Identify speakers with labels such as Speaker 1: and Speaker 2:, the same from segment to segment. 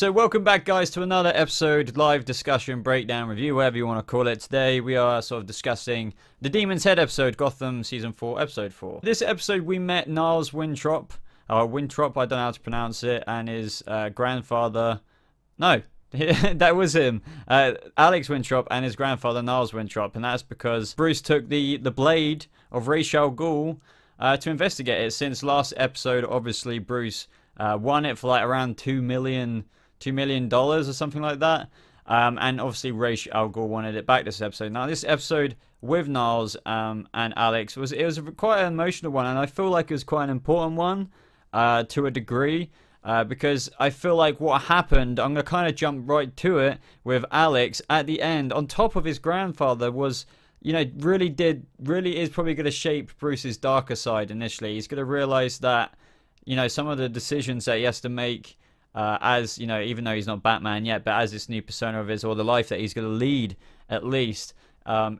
Speaker 1: So welcome back, guys, to another episode, live discussion, breakdown, review, whatever you want to call it. Today we are sort of discussing the Demon's Head episode, Gotham Season 4, Episode 4. This episode we met Niles Winthrop, Winthrop, I don't know how to pronounce it, and his grandfather, no, that was him, Alex Winthrop and his grandfather Niles Winthrop, and that's because Bruce took the blade of Ra's al Ghul to investigate it. Since last episode, obviously Bruce won it for like around $2 million or something like that. And obviously Ra's al Ghul wanted it back this episode. Now this episode with Niles and Alex was quite an emotional one, and I feel like it was quite an important one to a degree. Because I feel like what happened, I'm going to kind of jump right to it with Alex at the end, on top of his grandfather, was, you know, really is probably going to shape Bruce's darker side initially. He's going to realize that, you know, some of the decisions that he has to make as, you know, even though he's not Batman yet, but as this new persona of his, or the life that he's going to lead at least,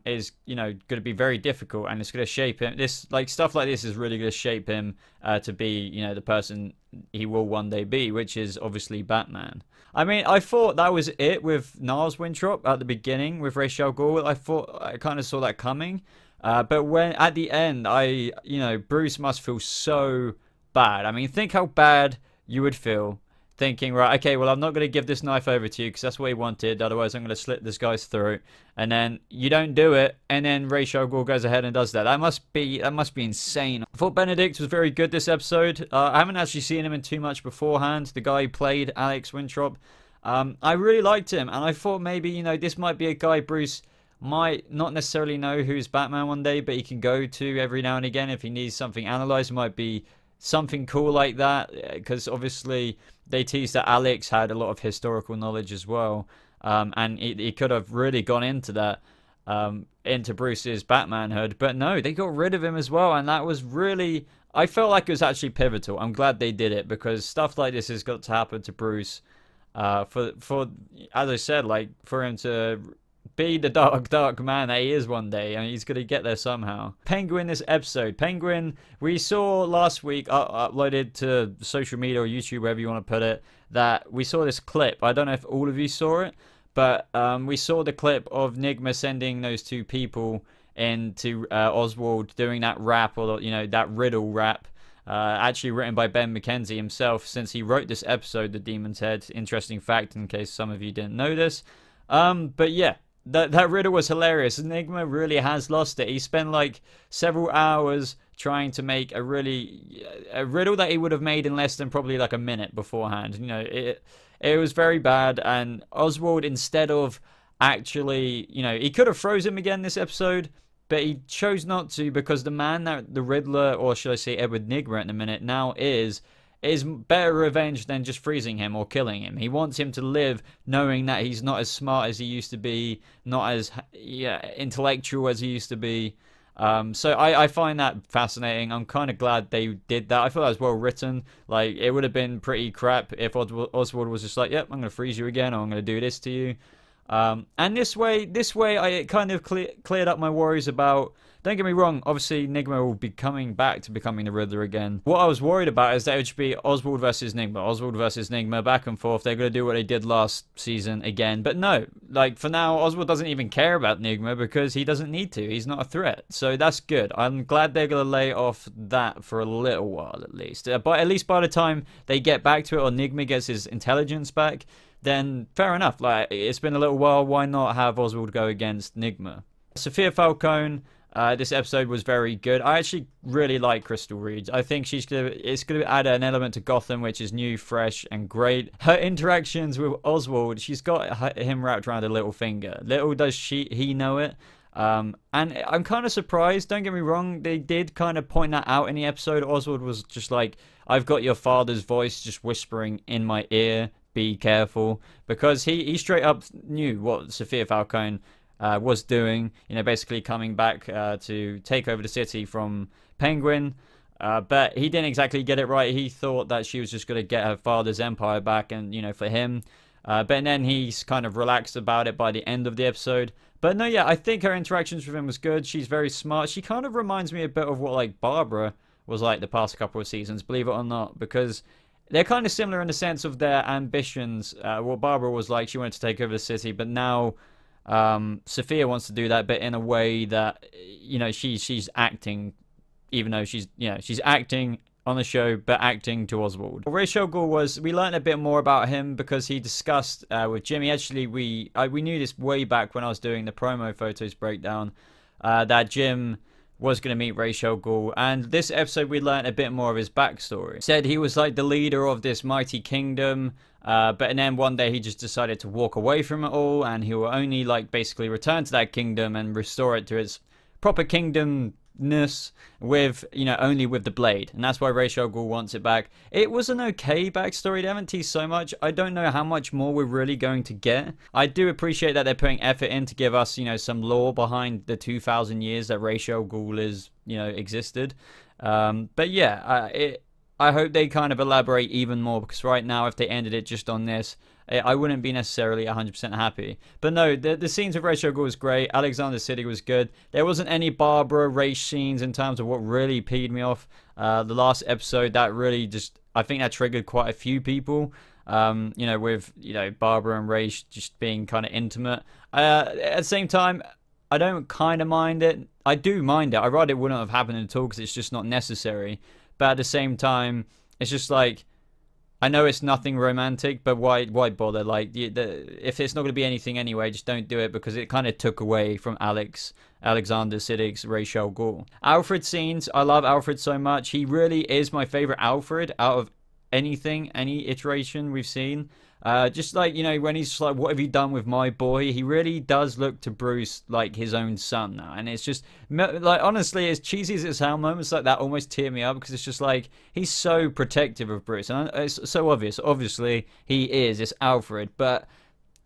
Speaker 1: is, you know, going to be very difficult, and it's going to shape him. Stuff like this is really going to shape him to be, you know, the person he will one day be, which is obviously Batman. I mean, I thought that was it with Niles Winthrop at the beginning with Ra's al Ghul. I kind of saw that coming, but when at the end, you know, Bruce must feel so bad. I mean, think how bad you would feel thinking, right, okay, well, I'm not going to give this knife over to you because that's what he wanted, otherwise I'm going to slit this guy's throat, and then you don't do it, and then Ra's al Ghul goes ahead and does that. That must be insane. I thought Benedict was very good this episode. I haven't actually seen him in too much beforehand, the guy who played Alex Winthrop. I really liked him, and I thought maybe, you know, this might be a guy Bruce might not necessarily know who's Batman one day, but he can go to every now and again if he needs something analyzed. It might be something cool like that, because obviously they teased that Alex had a lot of historical knowledge as well, and he could have really gone into that, into Bruce's Batmanhood, but no, they got rid of him as well, and that was really, I felt like it was actually pivotal. I'm glad they did it, because stuff like this has got to happen to Bruce, for as I said, like, for him to be the dark man that he is one day, and he's gonna get there somehow. Penguin this episode. Penguin, we saw last week, uploaded to social media or YouTube, wherever you want to put it, that we saw this clip. I don't know if all of you saw it, but we saw the clip of Nigma sending those two people into Oswald doing that rap, or, you know, that riddle rap, actually written by Ben McKenzie himself, since he wrote this episode, The Demon's Head. Interesting fact in case some of you didn't know this. But yeah, that riddle was hilarious. Enigma really has lost it. He spent like several hours trying to make a riddle that he would have made in less than probably like a minute beforehand. You know, it was very bad, and Oswald, instead of actually, you know, he could have froze him again this episode, but he chose not to, because the man that the Riddler, or should I say Edward Nigma in a minute, now is better revenge than just freezing him or killing him. He wants him to live knowing that he's not as smart as he used to be, not as intellectual as he used to be. So I find that fascinating. I'm kind of glad they did that. I thought that was well written. Like, it would have been pretty crap if Oswald was just like, yep, I'm going to freeze you again, or I'm going to do this to you. And this way, it kind of cleared up my worries about. Don't get me wrong, obviously Nigma will be coming back to becoming the Riddler again. What I was worried about is that it would be Oswald versus Nigma, back and forth. They're going to do what they did last season again. But no, like, for now, Oswald doesn't even care about Nigma, because he doesn't need to. He's not a threat. So that's good. I'm glad they're going to lay off that for a little while at least. But at least by the time they get back to it, or Nigma gets his intelligence back, then fair enough. Like, it's been a little while. Why not have Oswald go against Nigma? Sophia Falcone. This episode was very good. I actually really like Crystal Reed. I think it's gonna add an element to Gotham, which is new, fresh, and great. Her interactions with Oswald, she's got him wrapped around her little finger. Little does he know it. And I'm kind of surprised. Don't get me wrong. They did kind of point that out in the episode. Oswald was just like, "I've got your father's voice just whispering in my ear. Be careful," because he straight up knew what Sophia Falcone was doing, you know, basically coming back to take over the city from Penguin, but he didn't exactly get it right. He thought that she was just going to get her father's empire back, and, you know, for him, but then he's kind of relaxed about it by the end of the episode. But no, yeah, I think her interactions with him was good. She's very smart. She kind of reminds me a bit of what, like, Barbara was like the past couple of seasons, believe it or not, because they're kind of similar in the sense of their ambitions. What Barbara was like, she wanted to take over the city, but now Sophia wants to do that, but in a way that, you know, she's acting, even though she's acting on the show, but acting to Oswald. Ra's al Ghul we learned a bit more about him because he discussed with Jimmy. Actually, we knew this way back when I was doing the promo photos breakdown, that Jim was going to meet Ra's al Ghul, and this episode we learned a bit more of his backstory. Said he was like the leader of this mighty kingdom, but then one day he just decided to walk away from it all, and he will only like basically return to that kingdom and restore it to its proper kingdomness with, you know, only with the blade, and that's why Ra's al Ghul wants it back. It was an okay backstory. They haven't teased so much. I don't know how much more we're really going to get. I do appreciate that they're putting effort in to give us, you know, some lore behind the 2,000 years that Ra's al Ghul is, you know, existed. But yeah, I hope they kind of elaborate even more, because right now, if they ended it just on this, I wouldn't be necessarily 100% happy. But no, the scenes of Ra's al Ghul was great. Alexander City was good. There wasn't any Barbara Ra's scenes in terms of what really peed me off. The last episode, that really just, I think that triggered quite a few people. You know, with, you know, Barbara and Ra's just being kind of intimate. At the same time, I don't kind of mind it. I do mind it. I rather it wouldn't have happened at all because it's just not necessary. But at the same time, it's just like, I know it's nothing romantic, but why bother? Like, if it's not going to be anything anyway, just don't do it, because it kind of took away from Alexander Siddig's Ra's al Ghul. Alfred scenes, I love Alfred so much. He really is my favorite Alfred out of anything, any iteration we've seen. Just like, you know, when he's like, what have you done with my boy? He really does look to Bruce like his own son now. And it's just, like, honestly, as cheesy as it sounds, moments like that almost tear me up, because it's just like, he's so protective of Bruce. And it's so obvious. Obviously, he is. It's Alfred. But,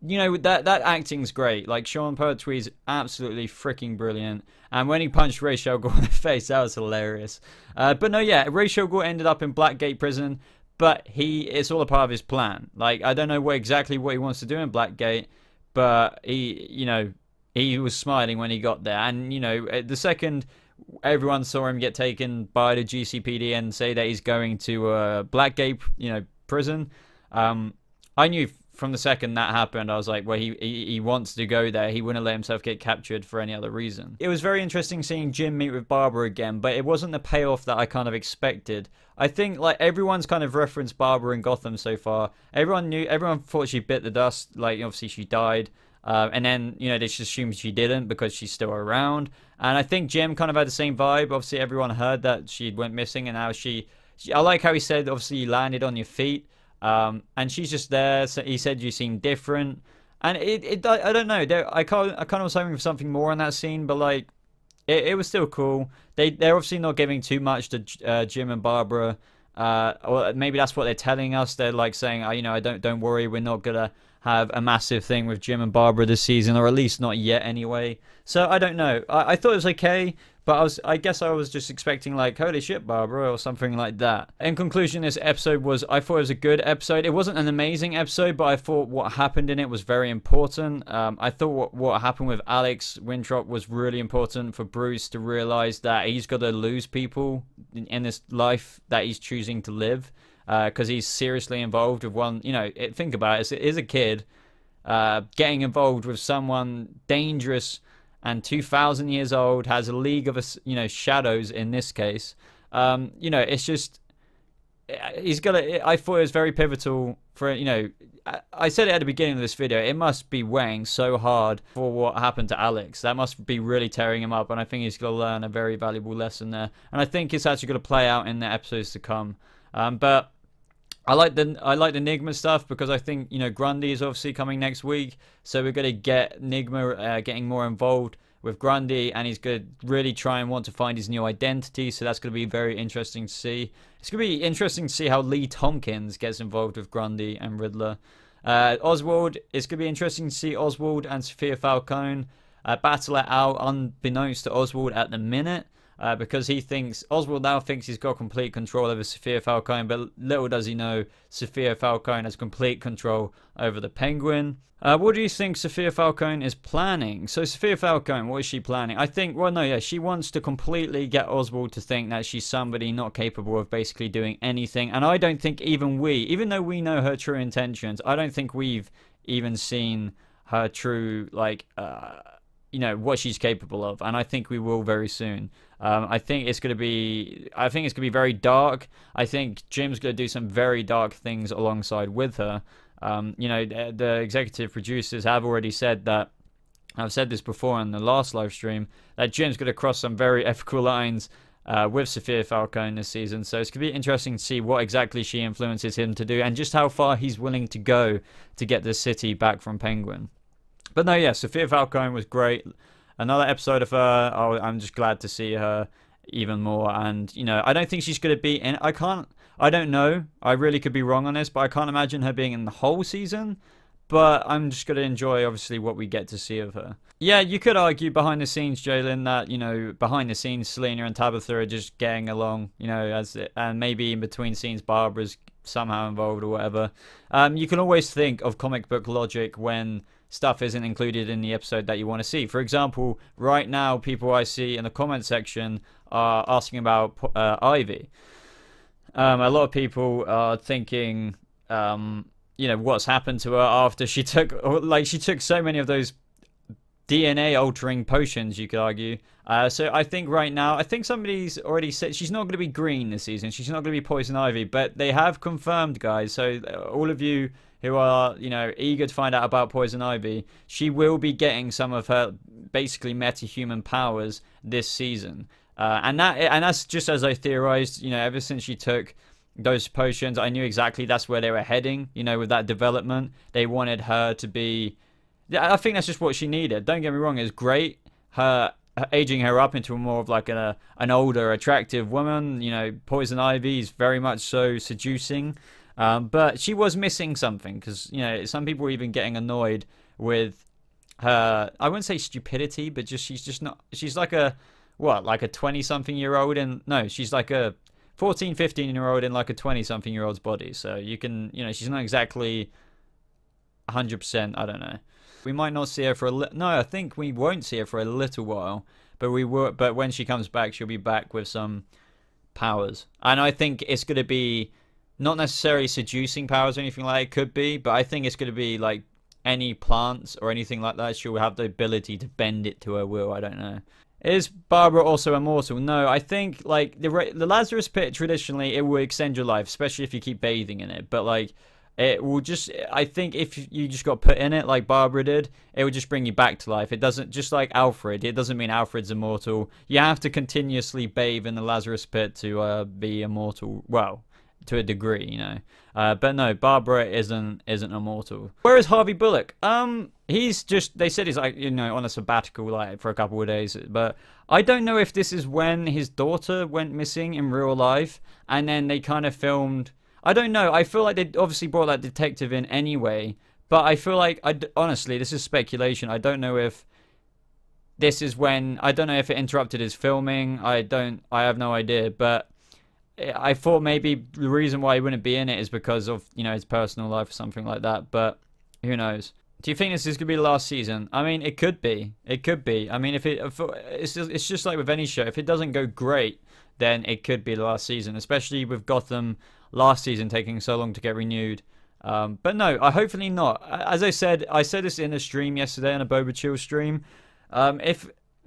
Speaker 1: you know, that acting's great. Like, Sean Pertwee's absolutely freaking brilliant. And when he punched Ra's al Ghul in the face, that was hilarious. But no, yeah, Ra's al Ghul ended up in Blackgate Prison. But it's all a part of his plan. Like, I don't know exactly what he wants to do in Blackgate, but he was smiling when he got there. And, you know, the second everyone saw him get taken by the GCPD and say that he's going to Blackgate, you know, prison, I knew from the second that happened, I was like, well, he wants to go there. He wouldn't let himself get captured for any other reason. It was very interesting seeing Jim meet with Barbara again, but it wasn't the payoff that I kind of expected. I think, like, everyone's kind of referenced Barbara in Gotham so far. Everyone thought she bit the dust. Like, obviously she died. And then, you know, they just assumed she didn't because she's still around. And I think Jim kind of had the same vibe. Obviously, everyone heard that she went missing, and now I like how he said, obviously, you landed on your feet. And she's just there. So he said you seem different. And I don't know. I kind of was hoping for something more in that scene, but, like, it was still cool. They're obviously not giving too much to Jim and Barbara, or maybe that's what they're telling us. They're like saying, you know, don't worry, we're not gonna have a massive thing with Jim and Barbara this season, or at least not yet anyway. So I don't know. I thought it was okay, but I guess I was just expecting, like, holy shit, Barbara, or something like that. In conclusion, this episode I thought it was a good episode. It wasn't an amazing episode, but I thought what happened in it was very important. I thought what happened with Alex Winthrop was really important for Bruce to realize that he's got to lose people in this life that he's choosing to live, because he's seriously involved with one, you know, think about it, it is a kid getting involved with someone dangerous and 2,000 years old, has a league of, you know, shadows in this case. You know, it's just, I thought it was very pivotal for, you know, I said it at the beginning of this video, it must be weighing so hard for what happened to Alex. That must be really tearing him up, and I think he's going to learn a very valuable lesson there. And I think it's actually going to play out in the episodes to come. But I like the Nigma stuff, because I think, you know, Grundy is obviously coming next week, so we're going to get Nigma getting more involved with Grundy, and he's going to really try and want to find his new identity, so that's going to be very interesting to see. It's going to be interesting to see how Lee Tompkins gets involved with Grundy and Riddler. Oswald, it's going to be interesting to see Oswald and Sophia Falcone battle it out unbeknownst to Oswald at the minute. because he thinks Oswald now thinks he's got complete control over Sophia Falcone, but little does he know Sophia Falcone has complete control over the Penguin. What do you think Sophia Falcone is planning? So Sophia Falcone, what is she planning? I think, well, no, yeah, she wants to completely get Oswald to think that she's somebody not capable of basically doing anything. And I don't think even though we know her true intentions, I don't think we've even seen her true, like, you know, what she's capable of. And I think we will very soon. I think it's going to be very dark. I think Jim's going to do some very dark things alongside with her. You know, the executive producers have already said that, I've said this before in the last live stream, that Jim's going to cross some very ethical lines with Sophia Falcone this season. So it's going to be interesting to see what exactly she influences him to do and just how far he's willing to go to get the city back from Penguin. But no, yeah, Sophia Falcone was great. Another episode of her. I'm just glad to see her even more. And, you know, I don't think she's going to be in... I don't know. I really could be wrong on this, but I can't imagine her being in the whole season. But I'm just going to enjoy, obviously, what we get to see of her. Yeah, you could argue behind the scenes, Jalen, that, you know, behind the scenes, Selena and Tabitha are just getting along, you know, and maybe in between scenes, Barbara's somehow involved or whatever. You can always think of comic book logic when stuff isn't included in the episode that you want to see. For example, right now, people I see in the comment section are asking about Ivy. A lot of people are thinking, you know, what's happened to her after she took so many of those DNA altering potions, you could argue. So I think right now, I think somebody's already said she's not going to be green this season. She's not going to be Poison Ivy, but they have confirmed, guys. So all of you who are, you know, eager to find out about Poison Ivy, she will be getting some of her basically meta-human powers this season. And that's just as I theorized, you know, ever since she took those potions, I knew exactly that's where they were heading, you know, with that development. They wanted her to be... I think that's just what she needed. Don't get me wrong, it's great. Her aging her up into more of like an older, attractive woman. You know, Poison Ivy is very much so seducing. But she was missing something because, you know, some people were even getting annoyed with her, I wouldn't say stupidity, but just she's just not... She's like a... What, like a 20-something-year-old in... No, she's like a 14, 15-year-old in like a 20-something-year-old's body. So you can, you know, she's not exactly 100%, I don't know. We might not see her for no, I think we won't see her for a little while. But we will. But when she comes back, she'll be back with some powers. And I think it's going to be not necessarily seducing powers or anything like that. It could be, but I think it's going to be like any plants or anything like that. She'll have the ability to bend it to her will. I don't know. Is Barbara also immortal? No, I think, like, the Lazarus Pit, traditionally, it will extend your life, especially if you keep bathing in it. But, like, it will just... I think if you just got put in it, like Barbara did, it will just bring you back to life. It doesn't... Just like Alfred, it doesn't mean Alfred's immortal. You have to continuously bathe in the Lazarus Pit to be immortal. Well, to a degree, you know. But no, Barbara isn't immortal. Where is Harvey Bullock? He's just, they said he's like, you know, on a sabbatical like for a couple of days, but I don't know if this is when his daughter went missing in real life and then they kind of filmed. I don't know. I feel like they obviously brought that detective in anyway, but I feel like, honestly, this is speculation. I don't know if this is when, I don't know if it interrupted his filming. I have no idea, but I thought maybe the reason why he wouldn't be in it is because of, you know, his personal life or something like that, but who knows. Do you think this is going to be the last season? I mean, it could be. It could be. I mean, it's just like with any show. If it doesn't go great, then it could be the last season, especially with Gotham last season taking so long to get renewed. But no, hopefully not. As I said this in a stream yesterday, on a Boba Chill stream.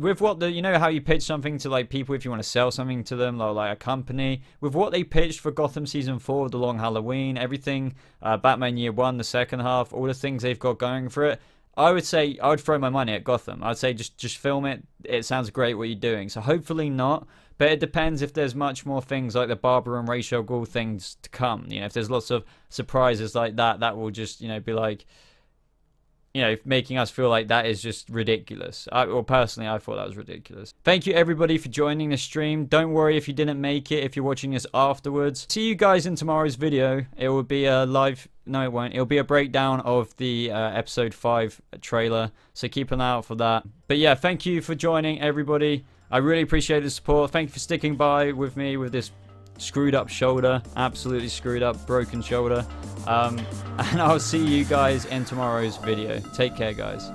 Speaker 1: With what you know how you pitch something to like people if you want to sell something to them, like a company, with what they pitched for Gotham season 4, the long Halloween, everything, Batman Year 1, the second half, all the things they've got going for it, I would say I would throw my money at Gotham. I'd say just film it. It sounds great what you're doing. So hopefully not, but it depends if there's much more things like the Barbara and Ra's al Ghul things to come. You know, if there's lots of surprises like that, that will just, you know, be like, you know, making us feel like that is just ridiculous. Well, personally, I thought that was ridiculous. Thank you, everybody, for joining the stream. Don't worry if you didn't make it, if you're watching this afterwards. See you guys in tomorrow's video. It will be a live... No, it won't. It'll be a breakdown of the episode 5 trailer, so keep an eye out for that. But yeah, thank you for joining, everybody. I really appreciate the support. Thank you for sticking by with me with this screwed up shoulder. Absolutely screwed up, broken shoulder. And I'll see you guys in tomorrow's video. Take care, guys.